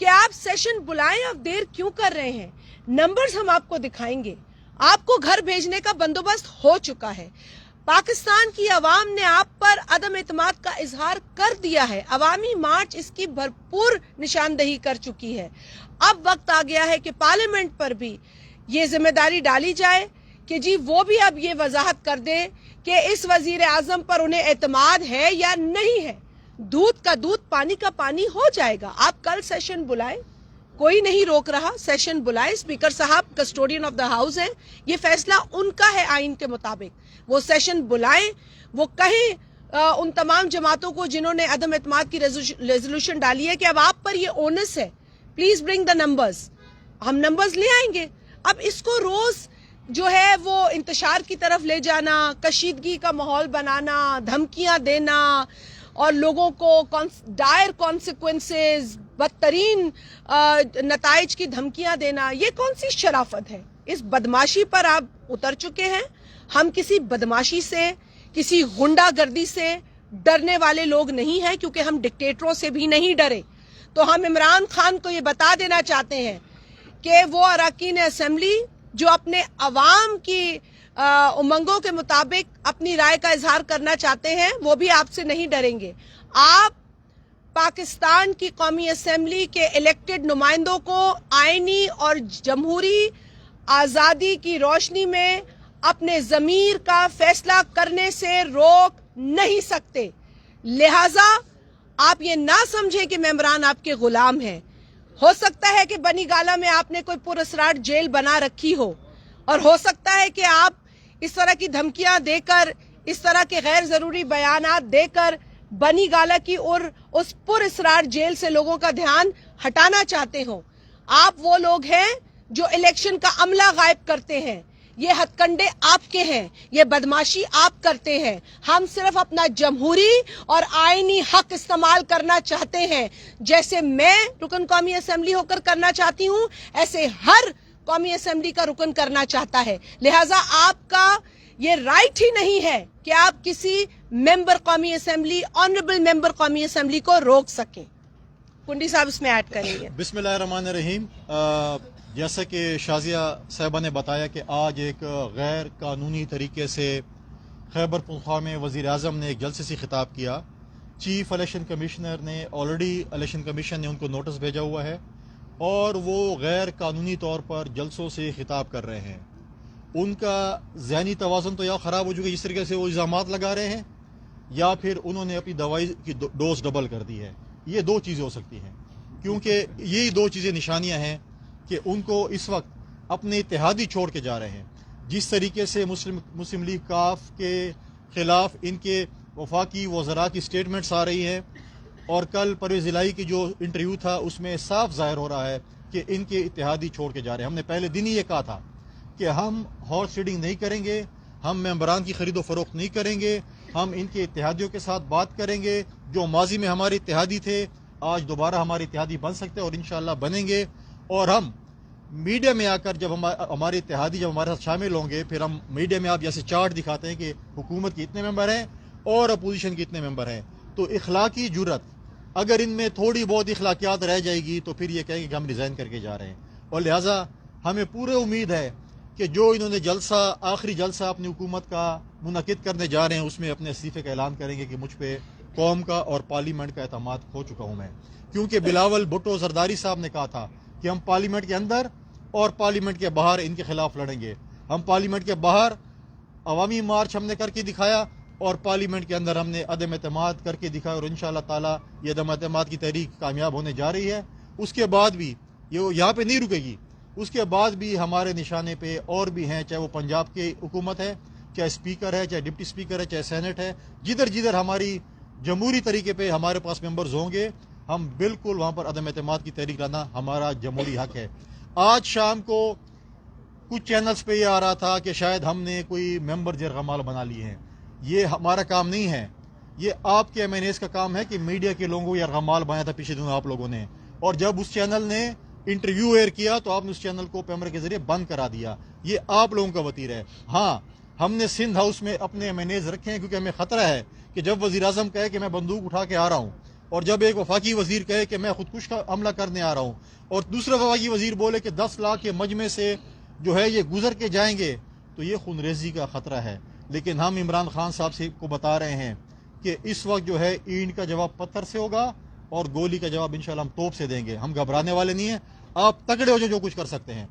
کہ آپ سیشن بلائیں اور دیر کیوں کر رہے ہیں. نمبرز ہم آپ کو دکھائیں گے. آپ کو گھر بھیجنے کا بندوبست ہو چکا ہے. پاکستان کی عوام نے آپ پر عدم اعتماد کا اظہار کر دیا ہے. عوامی مارچ اس کی بھرپور نشاندہی کر چکی ہے. اب وقت آ گیا ہے کہ پارلیمنٹ پر بھی یہ ذمہ داری ڈالی جائے کہ جی وہ بھی اب یہ وضاحت کر دیں کہ اس وزیر اعظم پر انہیں اعتماد ہے یا نہیں ہے. دودھ کا دودھ پانی کا پانی ہو جائے گا. آپ کل سیشن بلائیں, کوئی نہیں روک رہا, سیشن بلائیں. اسپیکر صاحب کسٹوڈین آف دا ہاؤس ہیں, یہ فیصلہ ان کا ہے آئین کے مطابق. وہ سیشن بلائیں, وہ کہیں ان تمام جماعتوں کو جنہوں نے عدم اعتماد کی ریزولوشن ڈالی ہے کہ اب آپ پر یہ اونس ہے, پلیز برنگ دا نمبرز. ہم نمبرز لے آئیں گے. اب اس کو روز جو ہے وہ انتشار کی طرف لے جانا, کشیدگی کا ماحول بنانا, دھمکیاں دینا اور لوگوں کو ڈائر کانسیکوینسز, بدترین نتائج کی دھمکیاں دینا, یہ کون سی شرافت ہے؟ اس بدماشی پر آپ اتر چکے ہیں. ہم کسی بدماشی سے, کسی غنڈہ گردی سے ڈرنے والے لوگ نہیں ہیں, کیونکہ ہم ڈکٹیٹروں سے بھی نہیں ڈرے. تو ہم عمران خان کو یہ بتا دینا چاہتے ہیں کہ وہ اراکین اسمبلی جو اپنے عوام کی امنگوں کے مطابق اپنی رائے کا اظہار کرنا چاہتے ہیں, وہ بھی آپ سے نہیں ڈریں گے. آپ پاکستان کی قومی اسمبلی کے الیکٹڈ نمائندوں کو آئینی اور جمہوری آزادی کی روشنی میں اپنے ضمیر کا فیصلہ کرنے سے روک نہیں سکتے. لہٰذا آپ یہ نہ سمجھیں کہ ممبران آپ کے غلام ہیں. ہو سکتا ہے کہ بنی گالہ میں آپ نے کوئی پراسرار جیل بنا رکھی ہو, اور ہو سکتا ہے کہ آپ اس طرح کی دھمکیاں دے کر, اس طرح کے غیر ضروری بیانات دے کر بنی گالہ کی اور اس پراسرار جیل سے لوگوں کا دھیان ہٹانا چاہتے ہو. آپ وہ لوگ ہیں جو الیکشن کا عملہ غائب کرتے ہیں. یہ ہتھ کنڈے آپ کے ہیں, یہ بدماشی آپ کرتے ہیں. ہم صرف اپنا جمہوری اور آئینی حق استعمال کرنا چاہتے ہیں. جیسے میں رکن قومی اسمبلی ہو کر کرنا چاہتی ہوں, ایسے ہر قومی اسمبلی کا رکن کرنا چاہتا ہے. لہٰذا آپ کا یہ رائٹ ہی نہیں ہے کہ آپ کسی ممبر قومی اسمبلی, آنریبل ممبر قومی اسمبلی کو روک سکیں. کنڈی صاحب اس میں ایڈ کریں گے. بسم اللہ الرحمن الرحیم. جیسا کہ شازیہ صاحبہ نے بتایا کہ آج ایک غیر قانونی طریقے سے خیبر پختونخوا میں وزیر اعظم نے ایک جلسے سے خطاب کیا. چیف الیکشن کمشنر نے آلریڈی الیکشن کمیشن نے ان کو نوٹس بھیجا ہوا ہے, اور وہ غیر قانونی طور پر جلسوں سے خطاب کر رہے ہیں. ان کا ذہنی توازن تو یا خراب ہو چکا جس طریقے سے وہ الزامات لگا رہے ہیں, یا پھر انہوں نے اپنی دوائی کی ڈوز ڈبل کر دی ہے. یہ دو چیزیں ہو سکتی ہیں, کیونکہ یہی دو چیزیں نشانیاں ہیں کہ ان کو اس وقت اپنے اتحادی چھوڑ کے جا رہے ہیں. جس طریقے سے مسلم لیگ کاف کے خلاف ان کے وفاقی وزراء کی سٹیٹمنٹس آ رہی ہیں, اور کل پرویز الہی کی جو انٹرویو تھا اس میں صاف ظاہر ہو رہا ہے کہ ان کے اتحادی چھوڑ کے جا رہے ہیں. ہم نے پہلے دن ہی یہ کہا تھا کہ ہم ہارس ریڈنگ نہیں کریں گے, ہم ممبران کی خرید و فروخت نہیں کریں گے, ہم ان کے اتحادیوں کے ساتھ بات کریں گے. جو ماضی میں ہمارے اتحادی تھے آج دوبارہ ہمارے اتحادی بن سکتے ہیں, اور انشاءاللہ بنیں گے. اور ہم میڈیا میں آ کر جب ہمارے اتحادی جب ہمارے ساتھ شامل ہوں گے, پھر ہم میڈیا میں آپ جیسے چارٹ دکھاتے ہیں کہ حکومت کے اتنے ممبر ہیں اور اپوزیشن کے اتنے ممبر ہیں, تو اخلاقی جرت اگر ان میں تھوڑی بہت اخلاقیات رہ جائے گی تو پھر یہ کہیں گے کہ ہم ریزائن کر کے جا رہے ہیں. اور لہٰذا ہمیں پورے امید ہے کہ جو انہوں نے جلسہ, آخری جلسہ اپنی حکومت کا منعقد کرنے جا رہے ہیں, اس میں اپنے استعفے کا اعلان کریں گے کہ مجھ پہ قوم کا اور پارلیمنٹ کا اعتماد کھو چکا ہوں میں. کیونکہ بلاول بھٹو زرداری صاحب نے کہا تھا کہ ہم پارلیمنٹ کے اندر اور پارلیمنٹ کے باہر ان کے خلاف لڑیں گے. ہم پارلیمنٹ کے باہر عوامی مارچ ہم نے کر کے دکھایا, اور پارلیمنٹ کے اندر ہم نے عدم اعتماد کر کے دکھایا, اور انشاءاللہ تعالی یہ عدم اعتماد کی تحریک کامیاب ہونے جا رہی ہے. اس کے بعد بھی یہ یہاں پہ نہیں رکے گی, اس کے بعد بھی ہمارے نشانے پہ اور بھی ہیں, چاہے وہ پنجاب کی حکومت ہے, چاہے اسپیکر ہے, چاہے ڈپٹی اسپیکر ہے, چاہے سینٹ ہے. جدھر جدھر ہماری جمہوری طریقے پہ ہمارے پاس ممبرز ہوں گے, ہم بالکل وہاں پر عدم اعتماد کی تحریک لانا ہمارا جمہوری حق ہے. آج شام کو کچھ چینلز پہ یہ آ رہا تھا کہ شاید ہم نے کوئی ممبر جرغمال بنا لیے ہیں. یہ ہمارا کام نہیں ہے, یہ آپ کے MNAs کا کام ہے کہ میڈیا کے لوگوں کو یرغمال بنایا تھا پچھلے دنوں آپ لوگوں نے, اور جب اس چینل نے انٹرویو ایئر کیا تو آپ نے اس چینل کو پیمرے کے ذریعے بند کرا دیا. یہ آپ لوگوں کا وتیرہ ہے. ہاں, ہم نے سندھ ہاؤس میں اپنے MNAs رکھے ہیں, کیونکہ ہمیں خطرہ ہے کہ جب وزیر اعظم کہے کہ میں بندوق اٹھا کے آ رہا ہوں اور جب ایک وفاقی وزیر کہے کہ میں خودکش کا حملہ کرنے آ رہا ہوں اور دوسرا وفاقی وزیر بولے کہ 10 لاکھ کے مجمع سے جو ہے یہ گزر کے جائیں گے تو یہ خونریزی کا خطرہ ہے. لیکن ہم عمران خان صاحب سے کو بتا رہے ہیں کہ اس وقت جو ہے اینٹ کا جواب پتھر سے ہوگا اور گولی کا جواب انشاءاللہ ہم توپ سے دیں گے. ہم گھبرانے والے نہیں ہیں. آپ تگڑے ہو جو کچھ کر سکتے ہیں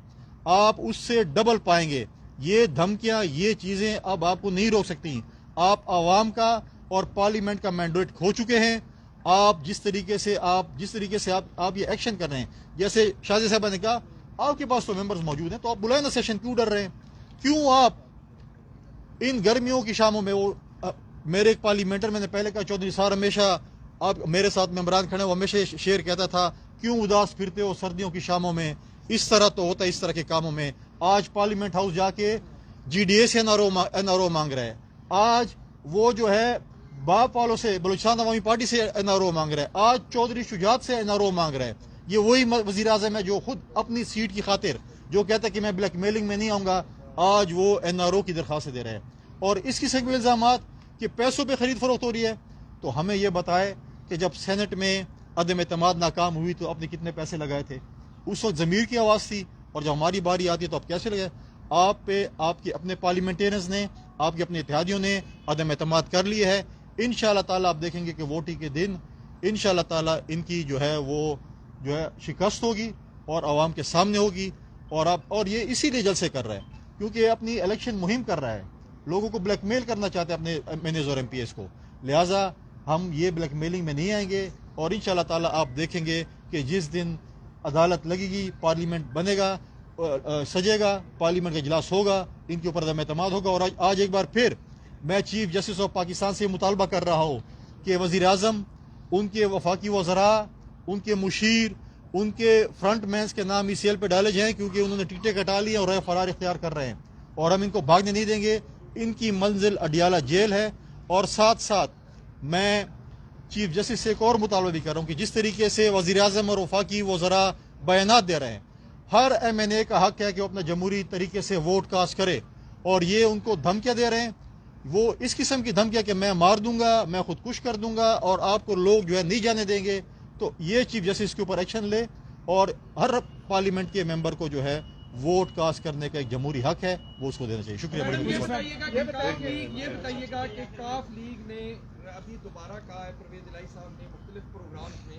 آپ اس سے ڈبل پائیں گے. یہ دھمکیاں یہ چیزیں اب آپ کو نہیں روک سکتی. آپ عوام کا اور پارلیمنٹ کا مینڈیٹ کھو چکے ہیں. آپ جس طریقے سے آپ یہ ایکشن کر رہے ہیں, جیسے شازیہ صاحبہ نے کہا آپ کے پاس تو ممبرز موجود ہیں تو آپ بلائیں نا سیشن, کیوں ڈر رہے ہیں؟ کیوں آپ ان گرمیوں کی شاموں میں میرے ایک پارلیمنٹر میں نے پہلے کہا چودھری صاحب ہمیشہ آپ میرے ساتھ ممبران کھڑے وہ ہمیشہ شعر کہتا تھا کیوں اداس پھرتے ہو سردیوں کی شاموں میں, اس طرح تو ہوتا ہے اس طرح کے کاموں میں. آج پارلیمنٹ ہاؤس جا کے جی ڈی اے سے این آر او مانگ رہا ہے. آج وہ جو ہے باپ والوں سے بلوچستان عوامی پارٹی سے این آر او مانگ رہا ہے. آج چودھری شجاعت سے این آر او مانگ رہا ہے. یہ وہی وزیر اعظم ہے جو خود اپنی سیٹ کی خاطر جو کہتا ہے کہ میں بلیک میلنگ میں نہیں آؤں گا, آج وہ این آر او کی درخواست دے رہے ہیں. اور اس قسم کے الزامات کہ پیسوں پہ خرید فروخت ہو رہی ہے, تو ہمیں یہ بتائے کہ جب سینٹ میں عدم اعتماد ناکام ہوئی تو آپ نے کتنے پیسے لگائے تھے؟ اس وقت ضمیر کی آواز تھی, اور جب ہماری باری آتی ہے تو آپ کیسے لگائے؟ آپ پہ آپ کے اپنے پارلیمنٹیرنز نے, آپ کے اپنے اتحادیوں نے عدم اعتماد کر لی ہے. انشاءاللہ تعالیٰ آپ دیکھیں گے کہ ووٹنگ کے دن انشاءاللہ تعالیٰ ان کی جو ہے وہ جو ہے شکست ہوگی اور عوام کے سامنے ہوگی. اور یہ اسی لیے جلسے کر رہا ہے کیونکہ یہ اپنی الیکشن مہم کر رہا ہے, لوگوں کو بلیک میل کرنا چاہتے ہیں اپنے ایم این ایز اور ایم پی ایس کو. لہٰذا ہم یہ بلیک میلنگ میں نہیں آئیں گے, اور انشاءاللہ تعالیٰ آپ دیکھیں گے کہ جس دن عدالت لگے گی, پارلیمنٹ بنے گا, سجے گا, پارلیمنٹ کا اجلاس ہوگا, ان کے اوپر عدم اعتماد ہوگا. اور آج ایک بار پھر میں چیف جسٹس آف پاکستان سے مطالبہ کر رہا ہوں کہ وزیر اعظم, ان کے وفاقی وزراء, ان کے مشیر, ان کے فرنٹ مینس کے نام ای سی ایل پہ ڈالے جائیں, کیونکہ انہوں نے ٹکٹیں کٹا لی اور رائے فرار اختیار کر رہے ہیں, اور ہم ان کو بھاگنے نہیں دیں گے. ان کی منزل اڈیالہ جیل ہے. اور ساتھ ساتھ میں چیف جسٹس سے ایک اور مطالبہ بھی کر رہا ہوں کہ جس طریقے سے وزیر اعظم اور وفاقی وزراء بیانات دے رہے ہیں, ہر ایم این اے کا حق ہے کہ وہ اپنا جمہوری طریقے سے ووٹ کاسٹ کرے, اور یہ ان کو دھمکیاں دے رہے ہیں, وہ اس قسم کی دھمکیاں کہ میں مار دوں گا, میں خودکش کر دوں گا, اور آپ کو لوگ جو ہے نہیں جانے دیں گے. تو یہ چیف جسٹس کے اوپر ایکشن لے, اور ہر پارلیمنٹ کے ممبر کو جو ہے ووٹ کاسٹ کرنے کا ایک جمہوری حق ہے, وہ اس کو دینا چاہیے. شکریہ. یہ بتائیے گا کہ کاف لیگ نے ابھی دوبارہ کہا ہے, پرویز الہی صاحب نے مختلف پروگرامز میں,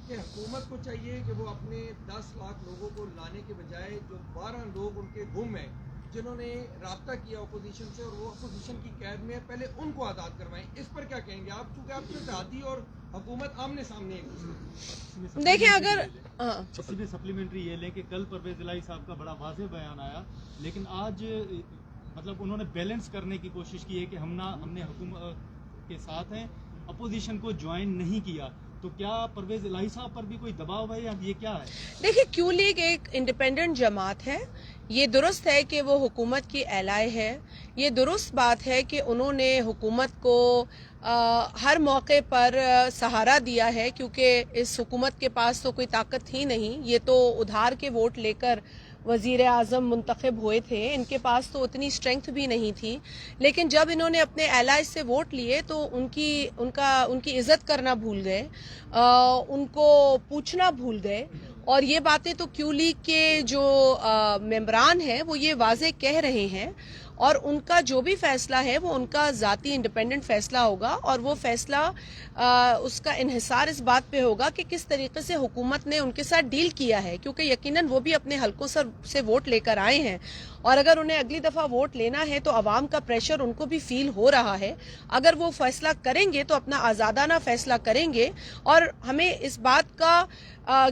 کہ حکومت کو چاہیے کہ وہ اپنے 10 لاکھ لوگوں کو لانے کے بجائے جو 12 لوگ ان کے گم ہیں جنہوں نے رابطہ کیا اپوزیشن سے اور وہ اپوزیشن کی قید میں, پہلے ان کو آزاد کروائیں. اس پر کیا کہیں گے آپ, چونکہ آپ کے اتحادی اور حکومت آمنے سامنے ایک دوسرے؟ دیکھیں اگر اسی میں سپلیمنٹری یہ لیں کہ کل پرویز الہی صاحب کا بڑا واضح بیان آیا, لیکن آج مطلب انہوں نے بیلنس کرنے کی کوشش کی ہے کہ ہم نے حکومت کے ساتھ ہیں, اپوزیشن کو جوائن نہیں کیا. تو کیا پرویز الہی صاحب پر بھی کوئی دباؤ ہے یا یہ کیا ہے؟ دیکھیں, کیو لیگ ایک انڈیپینڈنٹ جماعت ہے. یہ درست ہے کہ وہ حکومت کی ایلائی ہے, یہ درست بات ہے کہ انہوں نے حکومت کو ہر موقع پر سہارا دیا ہے, کیونکہ اس حکومت کے پاس تو کوئی طاقت ہی نہیں. یہ تو ادھار کے ووٹ لے کر وزیر اعظم منتخب ہوئے تھے, ان کے پاس تو اتنی اسٹرینگتھ بھی نہیں تھی. لیکن جب انہوں نے اپنے ایلائز سے ووٹ لیے تو ان کی عزت کرنا بھول گئے, ان کو پوچھنا بھول گئے. اور یہ باتیں تو کیو لیگ کے جو ممبران ہیں وہ یہ واضح کہہ رہے ہیں, اور ان کا جو بھی فیصلہ ہے وہ ان کا ذاتی انڈیپینڈنٹ فیصلہ ہوگا, اور وہ فیصلہ اس کا انحصار اس بات پہ ہوگا کہ کس طریقے سے حکومت نے ان کے ساتھ ڈیل کیا ہے, کیونکہ یقیناً وہ بھی اپنے حلقوں سے ووٹ لے کر آئے ہیں, اور اگر انہیں اگلی دفعہ ووٹ لینا ہے تو عوام کا پریشر ان کو بھی فیل ہو رہا ہے. اگر وہ فیصلہ کریں گے تو اپنا آزادانہ فیصلہ کریں گے, اور ہمیں اس بات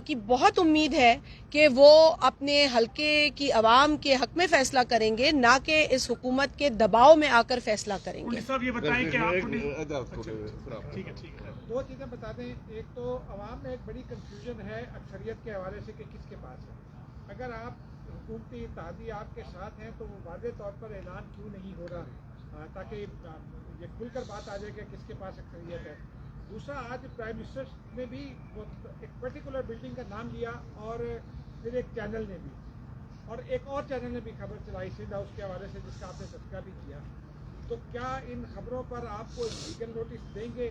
کی بہت امید ہے کہ وہ اپنے حلقے کی عوام کے حق میں فیصلہ کریں گے, نہ کہ اس حکومت کے دباؤ میں آ کر فیصلہ کریں گے. صاحب یہ بتائیں کہ آپ ٹھیک ہے. دو چیزیں بتا دیں. ایک تو عوام میں ایک بڑی کنفیوژن ہے اکثریت کے حوالے سے کہ کس کے پاس ہے. اگر آپ حکومتی اتحادی آپ کے ساتھ ہیں تو وہ واضح طور پر اعلان کیوں نہیں ہو رہا, تاکہ یہ کھل کر بات آ جائے کہ کس کے پاس اکثریت ہے. دوسرا, آج پرائم منسٹر نے بھی ایک پرٹیکولر بلڈنگ کا نام لیا, اور پھر ایک چینل نے بھی, اور ایک اور چینل نے بھی خبر چلائی سندھ ہاؤس کے حوالے سے, جس کا آپ نے تذکرہ بھی کیا. تو کیا ان خبروں پر آپ کو لیگل نوٹس دیں گے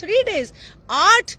3 days। 8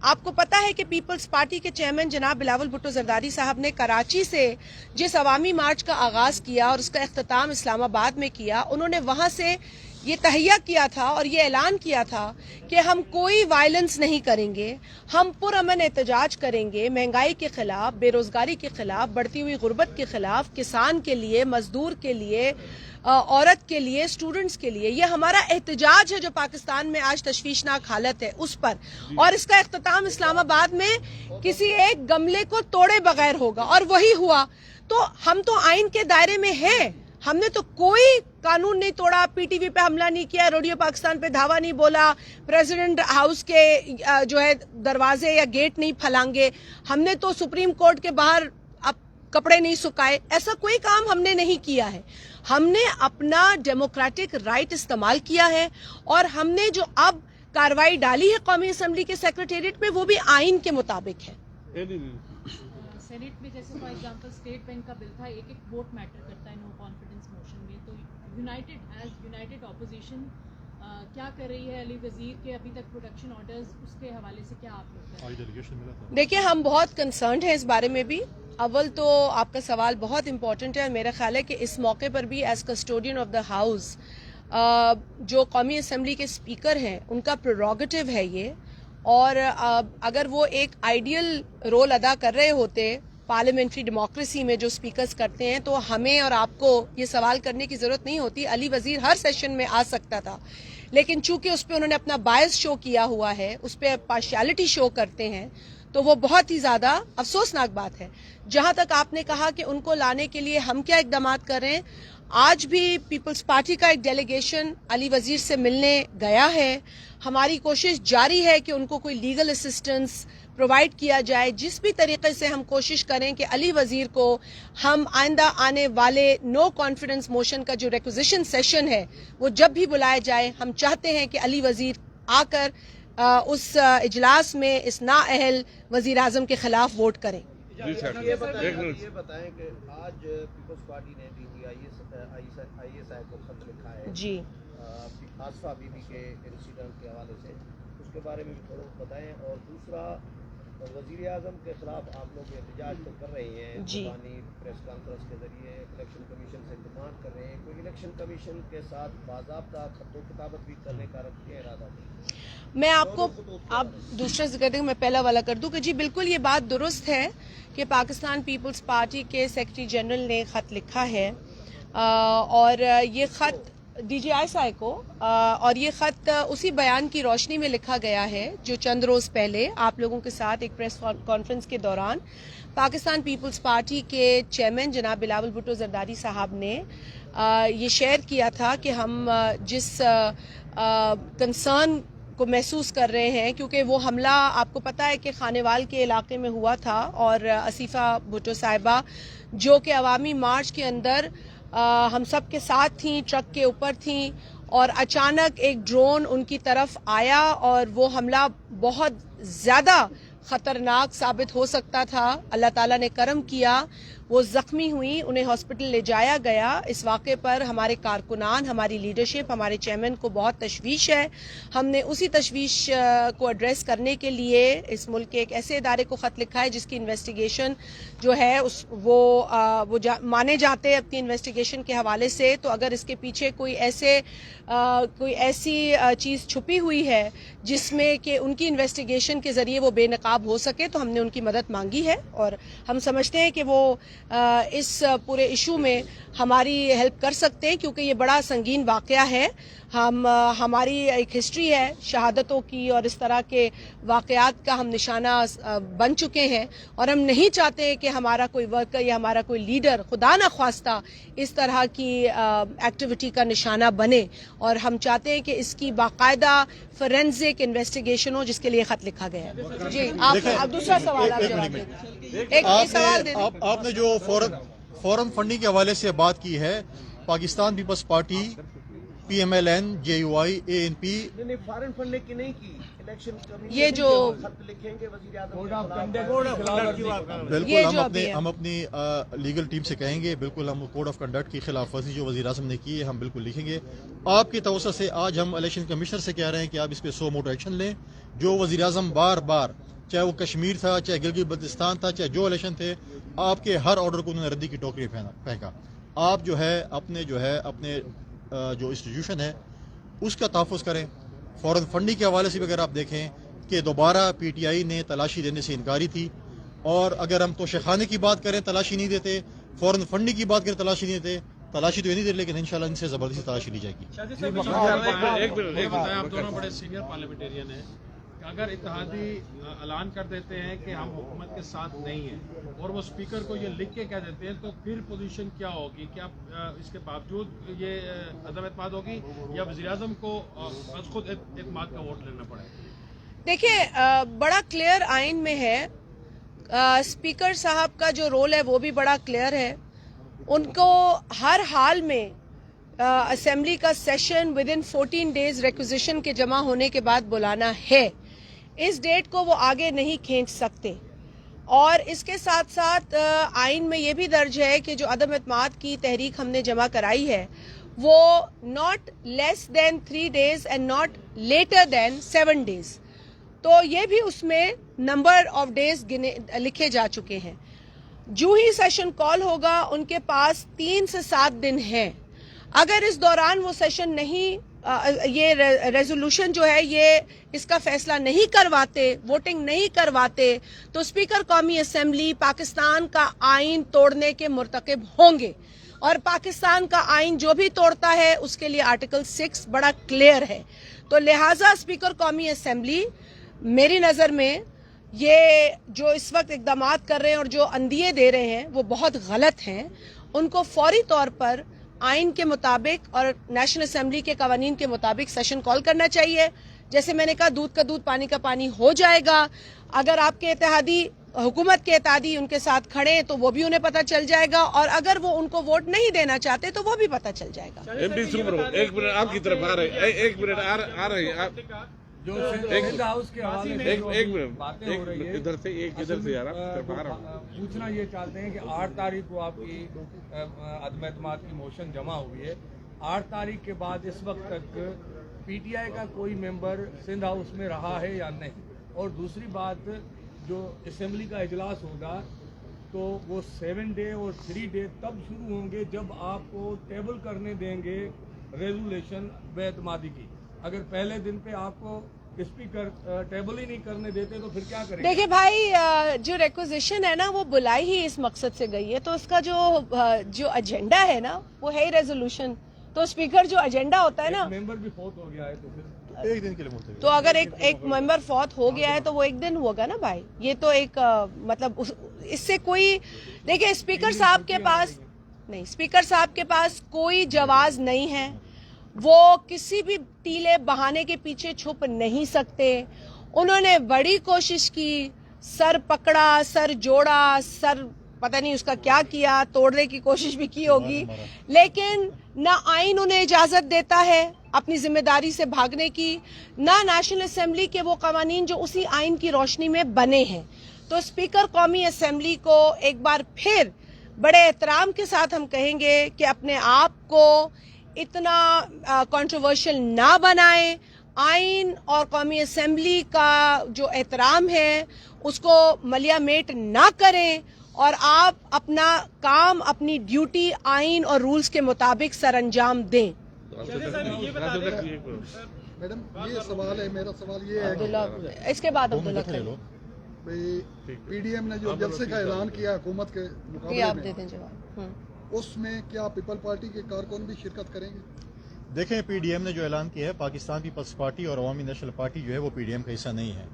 آپ کو پتا ہے کہ پیپلز پارٹی کے چیئرمین جناب بلاول بھٹو زرداری صاحب نے کراچی سے جس عوامی مارچ کا آغاز کیا اور اس کا اختتام اسلام آباد میں کیا، انہوں نے وہاں سے یہ تہیہ کیا تھا اور یہ اعلان کیا تھا کہ ہم کوئی وائلنس نہیں کریں گے، ہم پرامن احتجاج کریں گے مہنگائی کے خلاف، بے روزگاری کے خلاف، بڑھتی ہوئی غربت کے خلاف، کسان کے لیے، مزدور کے لیے، عورت کے لیے، اسٹوڈنٹس کے لیے. یہ ہمارا احتجاج ہے جو پاکستان میں آج تشویشناک حالت ہے اس پر، اور اس کا اختتام اسلام آباد میں کسی ایک گملے کو توڑے بغیر ہوگا، اور وہی ہوا. تو ہم تو آئین کے دائرے میں ہیں، ہم نے تو کوئی قانون نہیں توڑا، پی ٹی وی پہ حملہ نہیں کیا، ریڈیو پاکستان پہ دھاوا نہیں بولا، پریزیڈنٹ ہاؤس کے جو ہے دروازے یا گیٹ نہیں پھلانگے، ہم نے تو سپریم کورٹ کے باہر کپڑے نہیں سکھائے. ایسا کوئی کام ہم نے نہیں کیا ہے. ہم نے اپنا ڈیموکریٹک رائٹ استعمال کیا ہے، اور ہم نے جو اب کاروائی ڈالی ہے قومی اسمبلی کے سیکریٹریٹ میں وہ بھی آئین کے مطابق ہے. سینیٹ میں جیسے فار ایگزامپل اسٹیٹ بینک کا بل تھا، ایک ووٹ میٹر کرتا ہے نو کانفیڈنس موشن میں، تو یونائٹڈ اپوزیشن کیا کر رہی ہے علی وزیر کے ابھی تک پروڈکشن آرڈرز، اس کے حوالے سے کیا آپ لوگ کر رہے ہیں؟ دیکھیں ہم بہت کنسرنڈ ہیں اس بارے میں بھی. اول تو آپ کا سوال بہت امپورٹنٹ ہے، اور میرا خیال ہے کہ اس موقع پر بھی as custodian of the house جو قومی اسمبلی کے اسپیکر ہیں ان کا پریروگیٹو ہے یہ، اور اگر وہ ایک آئیڈیل رول ادا کر رہے ہوتے پارلیمنٹری ڈیموکریسی میں جو اسپیکرز کرتے ہیں تو ہمیں اور آپ کو یہ سوال کرنے کی ضرورت نہیں ہوتی. علی وزیر ہر سیشن میں آ سکتا تھا، لیکن چونکہ اس پہ انہوں نے اپنا بائس شو کیا ہوا ہے، اس پہ پارشیلٹی شو کرتے ہیں، تو وہ بہت ہی زیادہ افسوسناک بات ہے. جہاں تک آپ نے کہا کہ ان کو لانے کے لیے ہم کیا اقدامات کر رہے ہیں، آج بھی پیپلز پارٹی کا ایک ڈیلیگیشن علی وزیر سے ملنے گیا ہے. ہماری کوشش جاری ہے کہ ان کو کوئی لیگل اسسٹنس پرووائڈ کیا جائے. جس بھی طریقے سے ہم کوشش کریں کہ علی وزیر کو ہم آئندہ آنے والے نو کانفیڈنس موشن کا جو ریکوزیشن سیشن ہے وہ جب بھی بلایا جائے، ہم چاہتے ہیں کہ علی وزیر آ کر اس اجلاس میں اس نااہل وزیر اعظم کے خلاف ووٹ کریں. یہ بتائیں کہ آج پیپلز پارٹی نے ISI کو خط لکھا ہے جی آصفہ بی بی کے انسیڈنٹ کے حوالے سے، اس کے بارے میں بھی تھوڑا بتائیں. اور دوسرا، وزیر اعظم کے خلاف آپ لوگ احتجاج تو کر رہے ہیں، زبانی پریس کانفرنس کے ذریعے الیکشن کمیشن سے ڈیمانڈ کر رہے ہیں، کوئی الیکشن کمیشن کے ساتھ باضابطہ خط و کتابت بھی کرنے کا رکھتے ارادہ ہے؟ میں آپ کو دوسرا ذکر دیں، میں پہلا والا کر دوں کہ جی بالکل یہ بات درست ہے کہ پاکستان پیپلز پارٹی کے سیکرٹری جنرل نے خط لکھا ہے، اور یہ خط ڈی جی ISI کو، اور یہ خط اسی بیان کی روشنی میں لکھا گیا ہے جو چند روز پہلے آپ لوگوں کے ساتھ ایک پریس کانفرنس کے دوران پاکستان پیپلز پارٹی کے چیئرمین جناب بلاول بھٹو زرداری صاحب نے یہ شیئر کیا تھا کہ ہم جس کنسرن کو محسوس کر رہے ہیں، کیونکہ وہ حملہ آپ کو پتہ ہے کہ خانیوال کے علاقے میں ہوا تھا، اور آصفہ بھٹو صاحبہ جو کہ عوامی مارچ کے اندر ہم سب کے ساتھ تھیں، ٹرک کے اوپر تھیں، اور اچانک ایک ڈرون ان کی طرف آیا اور وہ حملہ بہت زیادہ خطرناک ثابت ہو سکتا تھا. اللہ تعالیٰ نے کرم کیا، وہ زخمی ہوئی، انہیں ہاسپٹل لے جایا گیا. اس واقعے پر ہمارے کارکنان، ہماری لیڈرشپ، ہمارے چیئرمین کو بہت تشویش ہے. ہم نے اسی تشویش کو ایڈریس کرنے کے لیے اس ملک کے ایک ایسے ادارے کو خط لکھا ہے جس کی انویسٹیگیشن جو ہے وہ مانے جاتے ہیں اپنی انویسٹیگیشن کے حوالے سے. تو اگر اس کے پیچھے کوئی ایسی چیز چھپی ہوئی ہے جس میں کہ ان کی انویسٹیگیشن کے ذریعے وہ بے نقاب ہو سکے تو ہم نے ان کی مدد مانگی ہے، اور ہم سمجھتے ہیں کہ وہ اس پورے ایشو میں ہماری ہیلپ کر سکتے ہیں، کیونکہ یہ بڑا سنگین واقعہ ہے. ہماری ایک ہسٹری ہے شہادتوں کی اور اس طرح کے واقعات کا، ہم نشانہ بن چکے ہیں، اور ہم نہیں چاہتے کہ ہمارا کوئی ورکر یا ہمارا کوئی لیڈر خدا نہ خواستہ اس طرح کی ایکٹیویٹی کا نشانہ بنے. اور ہم چاہتے ہیں کہ اس کی باقاعدہ فورینزک انویسٹیگیشن ہو، جس کے لیے خط لکھا گیا ہے. جی آپ دوسرا سوال آپ جواب دیں. ایک سوال دے دیں. آپ نے جو فورن فنڈنگ کے حوالے سے بات کی ہے، Pakistan Peoples Party PMLN JUI ANP foreign funding کی نہیں کی، الیکشن یہ جو خط لکھیں گے وزیر اعظم بالکل ہم اپنی لیگل ٹیم سے کہیں گے، بالکل ہم کوڈ آف کنڈکٹ کی خلاف ورزی جو وزیر اعظم نے کی ہے ہم بالکل لکھیں گے. آپ کی توسط سے آج ہم الیکشن کمشنر سے کہہ رہے ہیں کہ آپ اس پہ 100 موٹو ایکشن لیں. جو وزیر اعظم بار بار چاہے وہ کشمیر تھا، چاہے گلگت بلتستان تھا، چاہے جو الیکشن تھے، آپ کے ہر آرڈر کو انہوں نے ردی کی ٹوکری پھینکا. آپ جو ہے اپنے جو انسٹیٹیوشن ہے اس کا تحفظ کریں. فوراً فنڈنگ کے حوالے سے بھی اگر آپ دیکھیں کہ دوبارہ پی ٹی آئی نے تلاشی دینے سے انکاری تھی، اور اگر ہم توشہ خانے کی بات کریں تلاشی نہیں دیتے، فوراً فنڈنگ کی بات کریں تلاشی نہیں دیتے. تلاشی تو یہ نہیں دے، لیکن انشاءاللہ ان سے زبردستی تلاشی لی جائے گی. ایک بتائیں، آپ دونوں بڑے سینئر پارلیمنٹیرین ہیں، کہ اگر اتحادی اعلان کر دیتے ہیں کہ ہم حکومت کے ساتھ نہیں ہیں اور وہ اسپیکر کو یہ لکھ کے کہہ دیتے ہیں، تو پھر پوزیشن کیا ہوگی؟ کیا اس کے باوجود یہ عدم اعتماد ہوگی یا وزیر اعظم کو از خود اعتماد کا ووٹ لینا پڑے؟ دیکھیں بڑا کلیئر آئین میں ہے، اسپیکر صاحب کا جو رول ہے وہ بھی بڑا کلیئر ہے. ان کو ہر حال میں اسمبلی کا session with in 14 days requisition کے جمع ہونے کے بعد بلانا ہے. اس ڈیٹ کو وہ آگے نہیں کھینچ سکتے. اور اس کے ساتھ ساتھ آئین میں یہ بھی درج ہے کہ جو عدم اعتماد کی تحریک ہم نے جمع کرائی ہے وہ not less than 3 days and not later than 7 days. تو یہ بھی اس میں نمبر آف ڈیز لکھے جا چکے ہیں. جو ہی سیشن کال ہوگا ان کے پاس 3 سے 7 دن ہیں. اگر اس دوران وہ سیشن نہیں یہ ریزولوشن جو ہے یہ اس کا فیصلہ نہیں کرواتے، ووٹنگ نہیں کرواتے، تو اسپیکر قومی اسمبلی پاکستان کا آئین توڑنے کے مرتکب ہوں گے. اور پاکستان کا آئین جو بھی توڑتا ہے اس کے لیے آرٹیکل 6 بڑا کلیئر ہے. تو لہٰذا اسپیکر قومی اسمبلی میری نظر میں یہ جو اس وقت اقدامات کر رہے ہیں اور جو اندیے دے رہے ہیں وہ بہت غلط ہیں. ان کو فوری طور پر آئین کے مطابق اور نیشنل اسمبلی کے قوانین کے مطابق سیشن کال کرنا چاہیے. جیسے میں نے کہا دودھ کا دودھ پانی کا پانی ہو جائے گا. اگر آپ کے اتحادی حکومت کے اتحادی ان کے ساتھ کھڑے ہیں تو وہ بھی انہیں پتہ چل جائے گا، اور اگر وہ ان کو ووٹ نہیں دینا چاہتے تو وہ بھی پتہ چل جائے گا. ایک منٹ آپ کی طرف آ رہے ہیں جو سندھ ہاؤس کے حوالے سے ادھر سے یار پوچھنا یہ چاہتے ہیں کہ 8 تاریخ کو آپ کی عدم اعتماد کی موشن جمع ہوئی ہے. 8 تاریخ کے بعد اس وقت تک پی ٹی آئی کا کوئی ممبر سندھ ہاؤس میں رہا ہے یا نہیں؟ اور دوسری بات، جو اسمبلی کا اجلاس ہوگا تو وہ 7 ڈے اور 3 ڈے تب شروع ہوں گے جب آپ کو ٹیبل کرنے دیں گے ریزولوشن بے اعتمادی کی. اگر پہلے دن پہ آپ کو اسپیکر ٹیبل ہی نہیں کرنے دیتے تو پھر کیا کریں؟ دیکھیں بھائی، جو ریکوزیشن ہے نا وہ بلائی ہی اس مقصد سے گئی ہے، تو اس کا جو ایجنڈا ہے نا وہ ہے ہی ریزولوشن. تو اسپیکر جو ایجنڈا ہوتا ہے نا، ممبر بھی فوت ہو گیا ہے تو پھر ایک دن کے لیے ملتوی. تو اگر ایک ممبر فوت ہو گیا ہے تو وہ 1 دن ہوگا نا بھائی. یہ تو ایک مطلب اس سے کوئی، دیکھیں اسپیکر صاحب کے پاس کوئی جواز نہیں ہے. وہ کسی بھی ٹیلے بہانے کے پیچھے چھپ نہیں سکتے. انہوں نے بڑی کوشش کی، سر پکڑا، سر جوڑا، سر پتہ نہیں اس کا کیا کیا، توڑنے کی کوشش بھی کی ہوگی، لیکن نہ آئین انہیں اجازت دیتا ہے اپنی ذمہ داری سے بھاگنے کی، نہ نیشنل اسمبلی کے وہ قوانین جو اسی آئین کی روشنی میں بنے ہیں. تو اسپیکر قومی اسمبلی کو ایک بار پھر بڑے احترام کے ساتھ ہم کہیں گے کہ اپنے آپ کو اتنا کنٹروورشل نہ بنائیں. آئین اور قومی اسمبلی کا جو احترام ہے اس کو ملیا میٹ نہ کریں، اور آپ اپنا کام، اپنی ڈیوٹی آئین اور رولز کے مطابق سر انجام دیں. میڈم یہ سوال ہے، میرا سوال یہ ہے اس کے بعد عبداللہ پی ڈی ایم نے جو جلسے کا اعلان کیا حکومت کے یہ آپ مقابلے دے میں، دیں جواب. اس میں کیا پیپل پارٹی کے کارکن بھی شرکت کریں گے؟ دیکھیں پی ڈی ایم نے جو اعلان کیا ہے، پاکستان پیپلز پارٹی اور عوامی نیشنل پارٹی جو ہے وہ پی ڈی ایم کا حصہ نہیں ہے.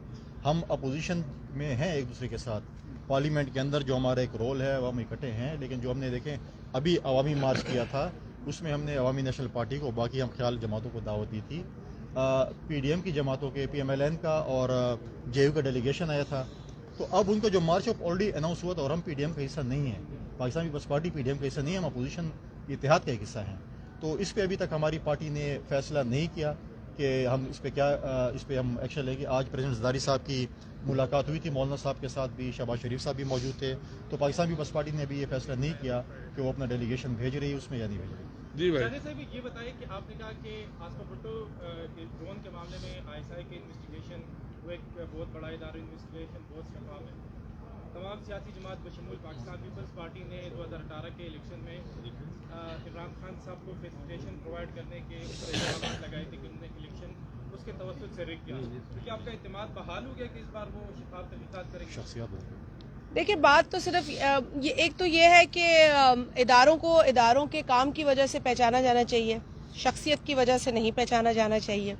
ہم اپوزیشن میں ہیں ایک دوسرے کے ساتھ. پارلیمنٹ کے اندر جو ہمارا ایک رول ہے عوام اکٹھے ہیں، لیکن جو ہم نے دیکھیں ابھی عوامی مارچ کیا تھا اس میں ہم نے عوامی نیشنل پارٹی کو، باقی ہم خیال جماعتوں کو دعوت دی تھی. پی ڈی ایم کی جماعتوں کے، پی ایم ایل این کا اور جے یو کا ڈیلیگیشن آیا تھا. تو اب ان کا جو مارچ اب آلریڈی اناؤنس ہوا تھا، اور ہم پی ڈی ایم کا حصہ نہیں ہیں. Pakistan Peoples Party P D M کا حصہ نہیں ہے، ہم اپوزیشن اتحاد کا ایک حصہ ہیں. تو اس پہ ابھی تک ہماری پارٹی نے فیصلہ نہیں کیا کہ ہم اس پہ ہم ایکشن لیں گے. آج پریزیڈنٹ زرداری صاحب کی ملاقات ہوئی تھی، مولانا صاحب کے ساتھ بھی، شہباز شریف صاحب بھی موجود تھے. تو پاکستان پیپلز پارٹی نے بھی یہ فیصلہ نہیں کیا کہ وہ اپنا ڈیلیگیشن بھیج رہی ہے اس میں یا نہیں بھیج رہی. جی بھائی صاحب یہ بتائیں کہ آپ نے کہا کہ آسما بھٹو کے ڈرون کے معاملے میں آئی ایس آئی کے انویسٹیگیشن وہ ایک بہت بڑا ادارہ، انویسٹیگیشن بہت شفاف ہے. تمام سیاسی جماعت بشمول پاکستان پیپلز پارٹی نے 2018 کے الیکشن میں عمران خان صاحب کو فیسیلیٹیشن پرووائڈ کرنے کے الزامات لگائے تھے کہ انہوں نے الیکشن اس کے توسط سے رگ کیا. کیونکہ آپ کا اعتماد بحال ہو گیا کہ اس بار وہ شفاف تحقیقات کریں گے؟ دیکھیے بات تو صرف ایک تو یہ ہے کہ اداروں کو اداروں کے کام کی وجہ سے پہچانا جانا چاہیے، شخصیت کی وجہ سے نہیں پہچانا جانا چاہیے.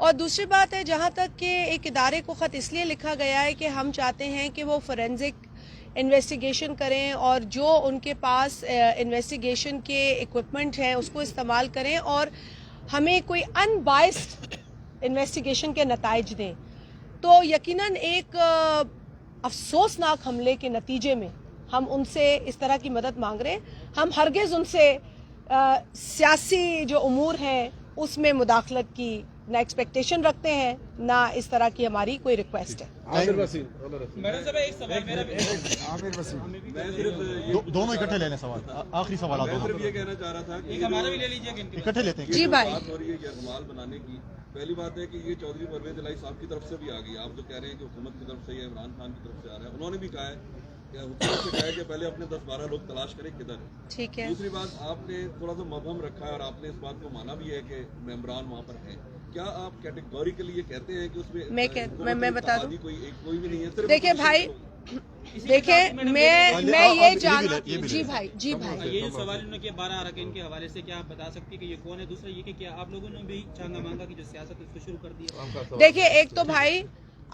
اور دوسری بات ہے جہاں تک کہ ایک ادارے کو خط اس لیے لکھا گیا ہے کہ ہم چاہتے ہیں کہ وہ فورینزک انویسٹیگیشن کریں اور جو ان کے پاس انویسٹیگیشن کے ایکوپمنٹ ہیں اس کو استعمال کریں اور ہمیں کوئی ان بائسڈ انویسٹیگیشن کے نتائج دیں، تو یقیناً ایک افسوسناک حملے کے نتیجے میں ہم ان سے اس طرح کی مدد مانگ رہے ہیں. ہم ہرگز ان سے سیاسی جو امور ہیں اس میں مداخلت کی نہ ایکسپیکٹیشن رکھتے ہیں، نہ اس طرح کی ہماری کوئی ریکویسٹ ہے. دونوں اکٹھے لے لیں سوال، آخری سوالات میں صرف یہ کہنا چاہ رہا تھا کہ اکٹھے لیتے ہیں. جی بھائی، بات ہو رہی ہے یرغمال بنانے کی. پہلی بات ہے کہ یہ چودھری پرویز الہی صاحب کی طرف سے بھی آ گئی. آپ جو کہہ رہے ہیں کہ حکومت کی طرف سے یا عمران خان کی طرف سے آ رہا ہے، انہوں نے بھی کہا ہے کہ حکومت سے کہا ہے کہ پہلے اپنے 10-12 لوگ تلاش کریں کدھر ہے. ٹھیک ہے. دوسری بات، آپ نے تھوڑا سا مبہم رکھا ہے اور آپ نے اس بات کو مانا بھی ہے کہ ممبران وہاں پر ہیں. کیا آپ کیٹیگوریکلی یہ کہتے ہیں کہ اس میں بتا دوں، کوئی بھی نہیں ہے؟ دیکھیں بھائی، دیکھیں میں یہ جی بھائی یہ جو سوال انہوں نے کیا 12 اراکین کے حوالے سے، کیا آپ بتا سکتے ہیں کہ یہ کون ہے؟ دوسرا یہ کہ کیا آپ لوگوں نے بھی چانگا مانگا کہ جو سیاست اس کو شروع کر دی؟ دیکھیں ایک تو بھائی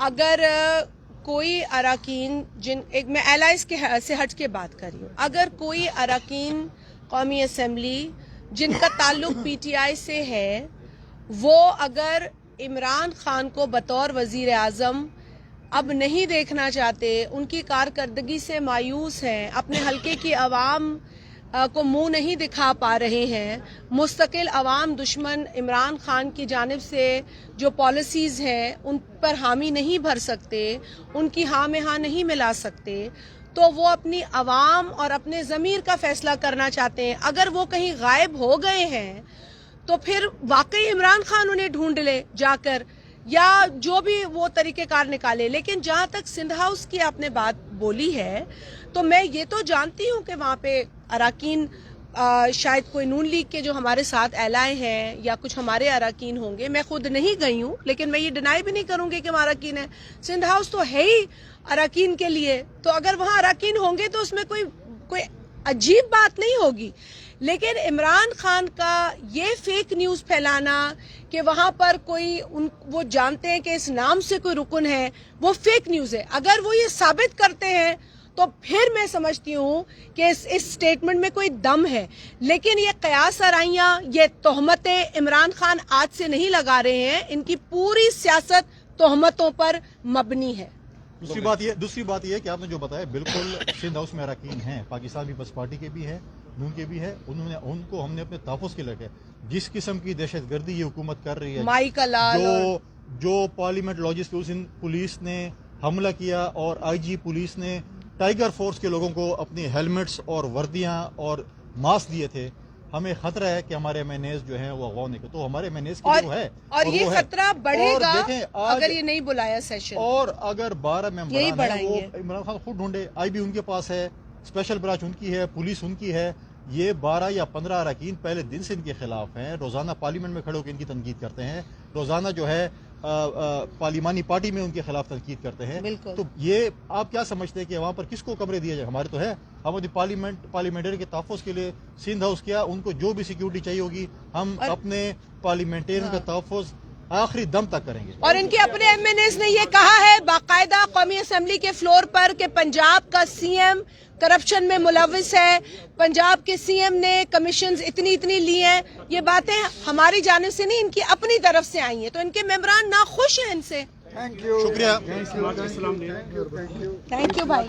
اگر کوئی اراکین میں ایلائز سے ہٹ کے بات کر رہی ہوں، اگر کوئی اراکین قومی اسمبلی جن کا تعلق پی ٹی آئی سے ہے وہ اگر عمران خان کو بطور وزیر اعظم اب نہیں دیکھنا چاہتے، ان کی کارکردگی سے مایوس ہیں، اپنے حلقے کی عوام کو منہ نہیں دکھا پا رہے ہیں، مستقل عوام دشمن عمران خان کی جانب سے جو پالیسیز ہیں ان پر حامی نہیں بھر سکتے، ان کی ہاں میں ہاں نہیں ملا سکتے، تو وہ اپنی عوام اور اپنے ضمیر کا فیصلہ کرنا چاہتے ہیں. اگر وہ کہیں غائب ہو گئے ہیں تو پھر واقعی عمران خان انہیں ڈھونڈ لے جا کر، یا جو بھی وہ طریقہ کار نکالے. لیکن جہاں تک سندھ ہاؤس کی آپ نے بات بولی ہے تو میں یہ تو جانتی ہوں کہ وہاں پہ اراکین شاید کوئی نون لیگ کے جو ہمارے ساتھ اعلائے ہیں یا کچھ ہمارے اراکین ہوں گے. میں خود نہیں گئی ہوں لیکن میں یہ ڈینائی بھی نہیں کروں گی کہ وہاں اراکین ہیں. سندھ ہاؤس تو ہے ہی اراکین کے لیے، تو اگر وہاں اراکین ہوں گے تو اس میں کوئی عجیب بات نہیں ہوگی. لیکن عمران خان کا یہ فیک نیوز پھیلانا کہ وہاں پر وہ جانتے ہیں کہ اس نام سے کوئی رکن ہے، وہ فیک نیوز ہے. اگر وہ یہ ثابت کرتے ہیں تو پھر میں سمجھتی ہوں کہ اس سٹیٹمنٹ میں کوئی دم ہے. لیکن یہ قیاس آرائیاں، یہ تہمتیں عمران خان آج سے نہیں لگا رہے ہیں، ان کی پوری سیاست تہمتوں پر مبنی ہے. دوسری بات یہ ہے کہ آپ نے جو بتایا بالکل سندھ ہاؤس میں اراکین ہیں، پاکستان پیپلز پارٹی کے بھی ہیں، نون کے بھی ہے. ان کو ہم نے اپنے تحفظ کے لگے جس قسم کی دہشت گردی یہ حکومت کر رہی ہے، جو پارلیمنٹ لاجز کے اس دن پولیس نے حملہ کیا اور آئی جی پولیس نے ٹائیگر فورس کے لوگوں کو اپنی ہیلمٹس اور وردیاں اور ماسک دیے تھے. ہمیں خطرہ ہے کہ ہمارے مینیز جو ہیں وہ اغوا نہیں کرتے، تو ہمارے مینیز کے جو ہے اور یہ خطرہ بڑھے گا اگر یہ نہیں بلایا سیشن، اور اگر 12 ممبران ہیں وہ عمران خان خود ڈھونڈے. آئی بی ان کے پاس ہے، اسپیشل برانچ ان کی ہے، پولیس ان کی ہے. یہ 12 یا 15 اراکین پہلے دن سے ان کے خلاف ہیں، روزانہ پارلیمنٹ میں کھڑے ہو کے ان کی تنقید کرتے ہیں، روزانہ جو ہے پارلیمانی پارٹی میں ان کے خلاف تنقید کرتے ہیں. تو یہ آپ کیا سمجھتے ہیں کہ وہاں پر کس کو کمرے دیے جائے؟ ہمارے تو ہے، ہم پارلیمنٹری کے تحفظ کے لیے سندھ ہاؤس کیا، ان کو جو بھی سیکیورٹی چاہیے ہوگی ہم اپنے پارلیمنٹرین کا تحفظ آخری دم تک کریں گے. اور ان کے اپنے ایم این ایز نے یہ کہا ہے باقاعدہ قومی اسمبلی کے فلور پر کہ پنجاب کا سی ایم کرپشن میں ملوث ہے، پنجاب کے سی ایم نے کمیشنز اتنی لی ہیں. یہ باتیں ہماری جانب سے نہیں، ان کی اپنی طرف سے آئی ہیں، تو ان کے ممبران ناخوش ہیں ان سے. شکریہ. تھینک یو بھائی.